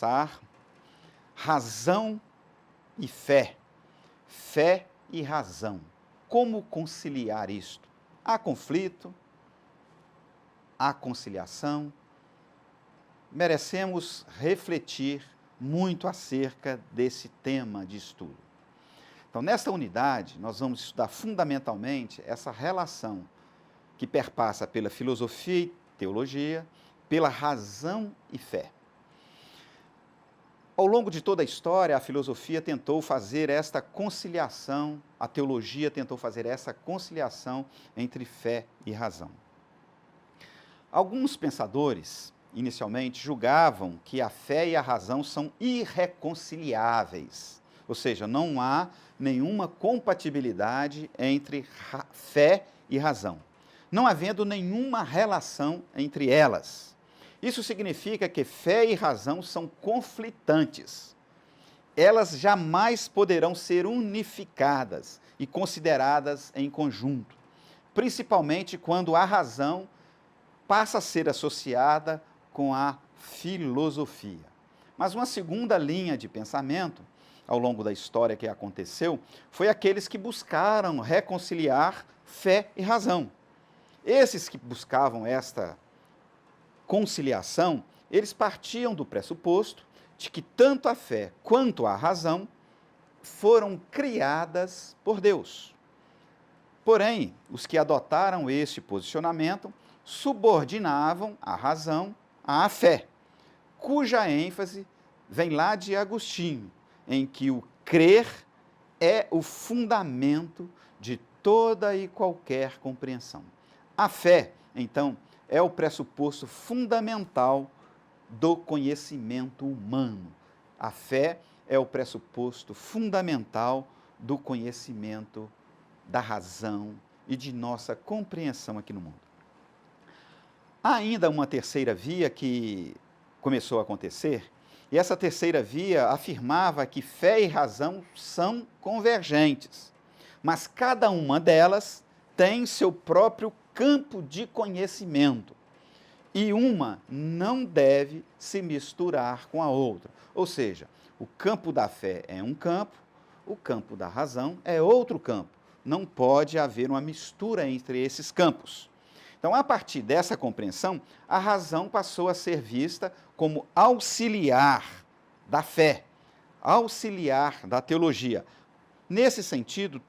pensar razão e fé, fé e razão. Como conciliar isto? Há conflito, há conciliação. Merecemos refletir muito acerca desse tema de estudo. Então, nesta unidade, nós vamos estudar fundamentalmente essa relação que perpassa pela filosofia e teologia, pela razão e fé. Ao longo de toda a história, a filosofia tentou fazer esta conciliação, a teologia tentou fazer essa conciliação entre fé e razão. Alguns pensadores, inicialmente, julgavam que a fé e a razão são irreconciliáveis, ou seja, não há nenhuma compatibilidade entre fé e razão, não havendo nenhuma relação entre elas. Isso significa que fé e razão são conflitantes. Elas jamais poderão ser unificadas e consideradas em conjunto, principalmente quando a razão passa a ser associada com a filosofia. Mas uma segunda linha de pensamento, ao longo da história que aconteceu, foi aqueles que buscaram reconciliar fé e razão. Esses que buscavam esta conciliação, eles partiam do pressuposto de que tanto a fé quanto a razão foram criadas por Deus. Porém, os que adotaram este posicionamento subordinavam a razão à fé, cuja ênfase vem lá de Agostinho, em que o crer é o fundamento de toda e qualquer compreensão. A fé, então, é o pressuposto fundamental do conhecimento humano. A fé é o pressuposto fundamental do conhecimento da razão e de nossa compreensão aqui no mundo. Há ainda uma terceira via que começou a acontecer, e essa terceira via afirmava que fé e razão são convergentes, mas cada uma delas tem seu próprio campo de conhecimento, e uma não deve se misturar com a outra. Ou seja, o campo da fé é um campo, o campo da razão é outro campo. Não pode haver uma mistura entre esses campos. Então, a partir dessa compreensão, a razão passou a ser vista como auxiliar da fé, auxiliar da teologia. Nesse sentido,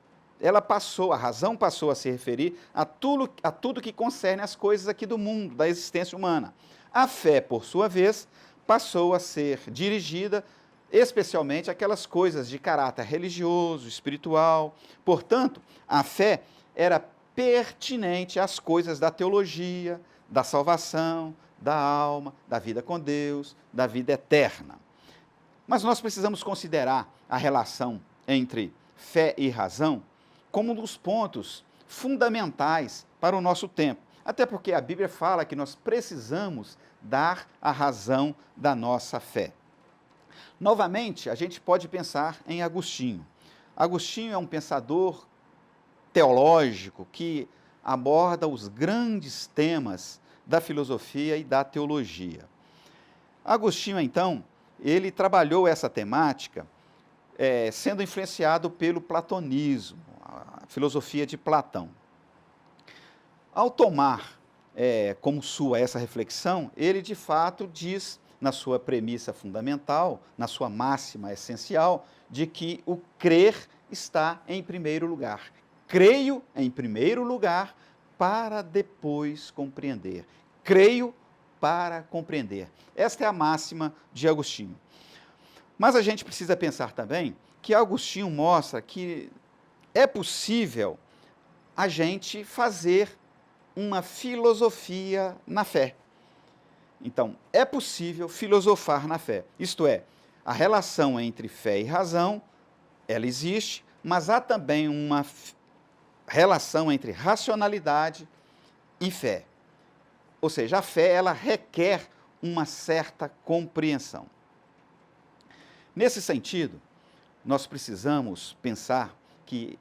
a razão passou a se referir a tudo que concerne as coisas aqui do mundo, da existência humana. A fé, por sua vez, passou a ser dirigida especialmente àquelas coisas de caráter religioso, espiritual. Portanto, a fé era pertinente às coisas da teologia, da salvação, da alma, da vida com Deus, da vida eterna. Mas nós precisamos considerar a relação entre fé e razão como um dos pontos fundamentais para o nosso tempo. Até porque a Bíblia fala que nós precisamos dar a razão da nossa fé. Novamente, a gente pode pensar em Agostinho. Agostinho é um pensador teológico que aborda os grandes temas da filosofia e da teologia. Agostinho, então, ele trabalhou essa temática sendo influenciado pelo platonismo, a filosofia de Platão. Ao tomar como sua essa reflexão, ele de fato diz, na sua premissa fundamental, na sua máxima essencial, de que o crer está em primeiro lugar. Creio em primeiro lugar para depois compreender. Creio para compreender. Esta é a máxima de Agostinho. Mas a gente precisa pensar também que Agostinho mostra que é possível a gente fazer uma filosofia na fé. Então, é possível filosofar na fé. Isto é, a relação entre fé e razão, ela existe, mas há também uma relação entre racionalidade e fé. Ou seja, a fé, ela requer uma certa compreensão. Nesse sentido, nós precisamos pensar que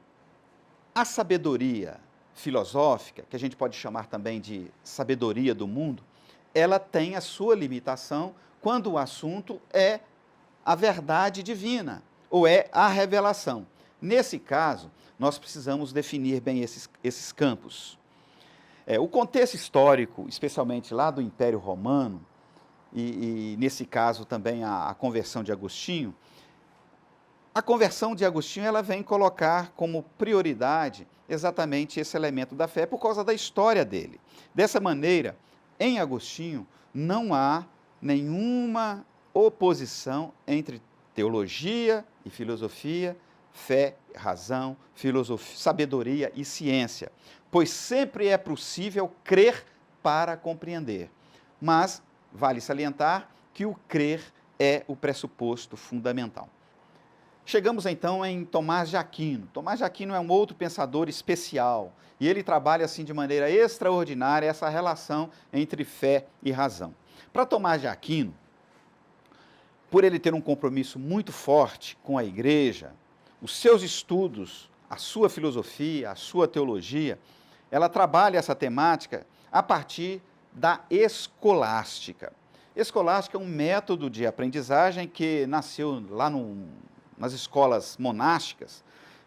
a sabedoria filosófica, que a gente pode chamar também de sabedoria do mundo, ela tem a sua limitação quando o assunto é a verdade divina, ou é a revelação. Nesse caso, nós precisamos definir bem esses campos. O contexto histórico, especialmente lá do Império Romano, e nesse caso também a conversão de Agostinho, a conversão de Agostinho ela vem colocar como prioridade exatamente esse elemento da fé por causa da história dele. Dessa maneira, em Agostinho, não há nenhuma oposição entre teologia e filosofia, fé, razão, filosofia, sabedoria e ciência, pois sempre é possível crer para compreender. Mas vale salientar que o crer é o pressuposto fundamental. Chegamos então em Tomás de Aquino. Tomás de Aquino é um outro pensador especial e ele trabalha assim de maneira extraordinária essa relação entre fé e razão. Para Tomás de Aquino, por ele ter um compromisso muito forte com a igreja, os seus estudos, a sua filosofia, a sua teologia, ela trabalha essa temática a partir da escolástica. Escolástica é um método de aprendizagem que nasceu lá nas escolas monásticas,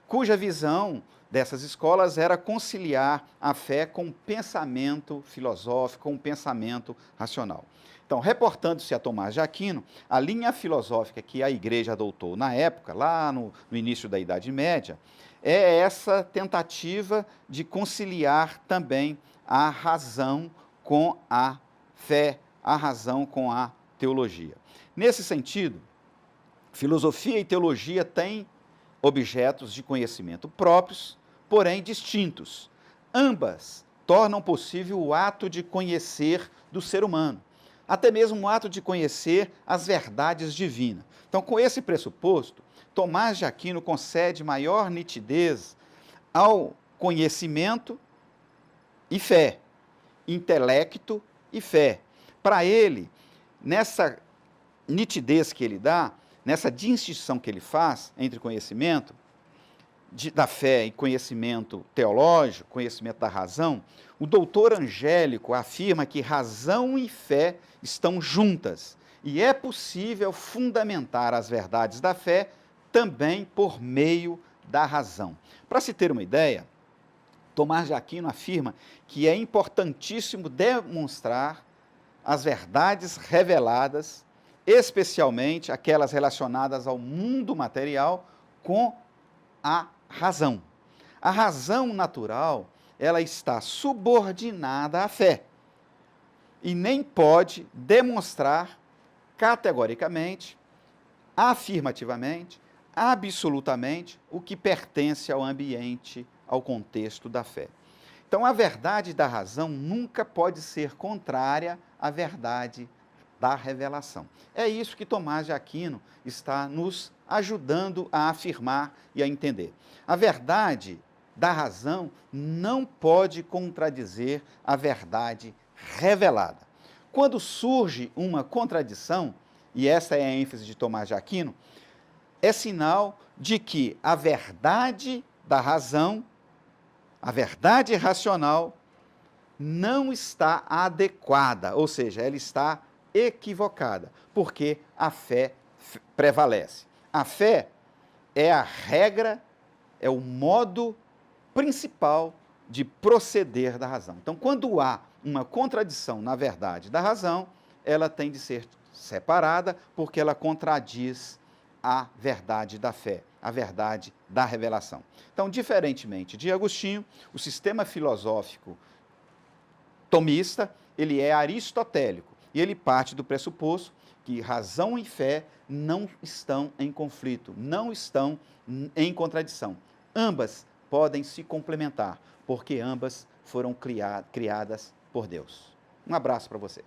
cuja visão dessas escolas era conciliar a fé com o pensamento filosófico, com o pensamento racional. Então, reportando-se a Tomás de Aquino, a linha filosófica que a igreja adotou na época, lá no início da Idade Média, é essa tentativa de conciliar também a razão com a fé, a razão com a teologia. Nesse sentido, filosofia e teologia têm objetos de conhecimento próprios, porém distintos. Ambas tornam possível o ato de conhecer do ser humano, até mesmo o ato de conhecer as verdades divinas. Então, com esse pressuposto, Tomás de Aquino concede maior nitidez ao conhecimento e fé, intelecto e fé. Para ele, nessa nitidez que ele dá, nessa distinção que ele faz entre conhecimento da fé e conhecimento teológico, conhecimento da razão, o doutor Angélico afirma que razão e fé estão juntas e é possível fundamentar as verdades da fé também por meio da razão. Para se ter uma ideia, Tomás de Aquino afirma que é importantíssimo demonstrar as verdades reveladas, especialmente aquelas relacionadas ao mundo material, com a razão. A razão natural, ela está subordinada à fé e nem pode demonstrar categoricamente, afirmativamente, absolutamente o que pertence ao ambiente, ao contexto da fé. Então, a verdade da razão nunca pode ser contrária à verdade da revelação. É isso que Tomás de Aquino está nos ajudando a afirmar e a entender. A verdade da razão não pode contradizer a verdade revelada. Quando surge uma contradição, e essa é a ênfase de Tomás de Aquino, é sinal de que a verdade da razão, a verdade racional, não está adequada, ou seja, ela está equivocada, porque a fé prevalece. A fé é a regra, é o modo principal de proceder da razão. Então, quando há uma contradição na verdade da razão, ela tem de ser separada, porque ela contradiz a verdade da fé, a verdade da revelação. Então, diferentemente de Agostinho, o sistema filosófico tomista, ele é aristotélico, e ele parte do pressuposto que razão e fé não estão em conflito, não estão em contradição. Ambas podem se complementar, porque ambas foram criadas por Deus. Um abraço para você.